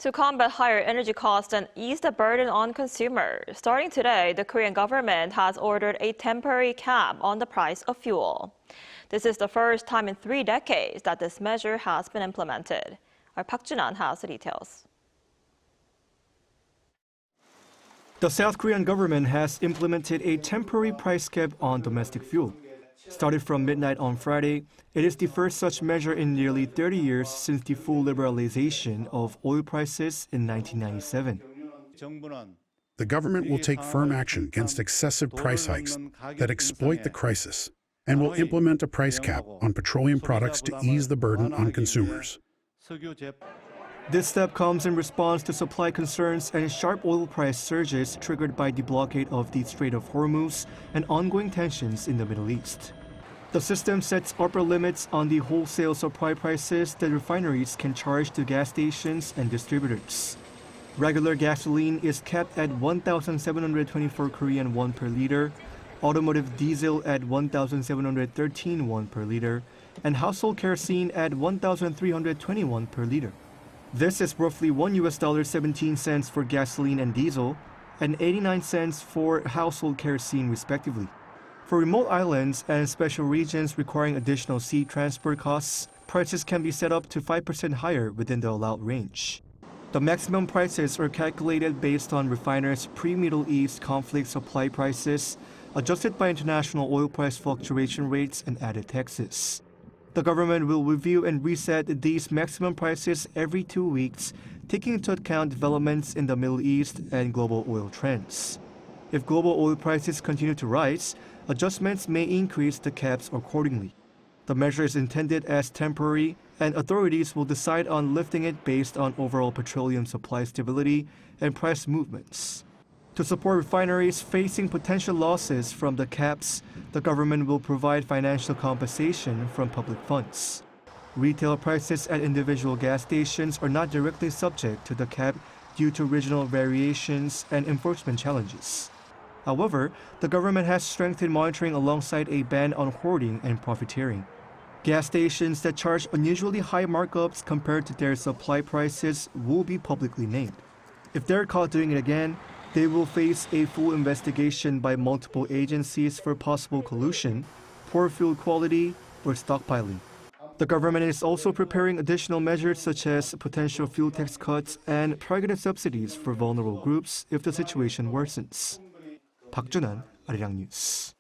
To combat higher energy costs and ease the burden on consumers, starting today, the Korean government has ordered a temporary cap on the price of fuel. This is the first time in 3 decades that this measure has been implemented. Our Jun-han has the details. The South Korean government has implemented a temporary price cap on domestic fuel. Started from midnight on Friday, it is the first such measure in nearly 30 years since the full liberalization of oil prices in 1997. The government will take firm action against excessive price hikes that exploit the crisis and will implement a price cap on petroleum products to ease the burden on consumers. This step comes in response to supply concerns and sharp oil price surges triggered by the blockade of the Strait of Hormuz and ongoing tensions in the Middle East. The system sets upper limits on the wholesale supply prices that refineries can charge to gas stations and distributors. Regular gasoline is capped at 1,724 Korean won per liter, automotive diesel at 1,713 won per liter, and household kerosene at 1,321 per liter. This is roughly $1.17 for gasoline and diesel, and 89 cents for household kerosene respectively. For remote islands and special regions requiring additional sea transport costs, prices can be set up to 5% higher within the allowed range. The maximum prices are calculated based on refiners' pre-Middle East conflict supply prices, adjusted by international oil price fluctuation rates and added taxes. The government will review and reset these maximum prices every 2 weeks, taking into account developments in the Middle East and global oil trends. If global oil prices continue to rise, adjustments may increase the caps accordingly. The measure is intended as temporary, and authorities will decide on lifting it based on overall petroleum supply stability and price movements. To support refineries facing potential losses from the caps, the government will provide financial compensation from public funds. Retail prices at individual gas stations are not directly subject to the cap due to regional variations and enforcement challenges. However, the government has strengthened monitoring alongside a ban on hoarding and profiteering. Gas stations that charge unusually high markups compared to their supply prices will be publicly named. If they're caught doing it again, they will face a full investigation by multiple agencies for possible collusion, poor fuel quality, or stockpiling. The government is also preparing additional measures such as potential fuel tax cuts and targeted subsidies for vulnerable groups if the situation worsens. Jun-han, ArirangNews.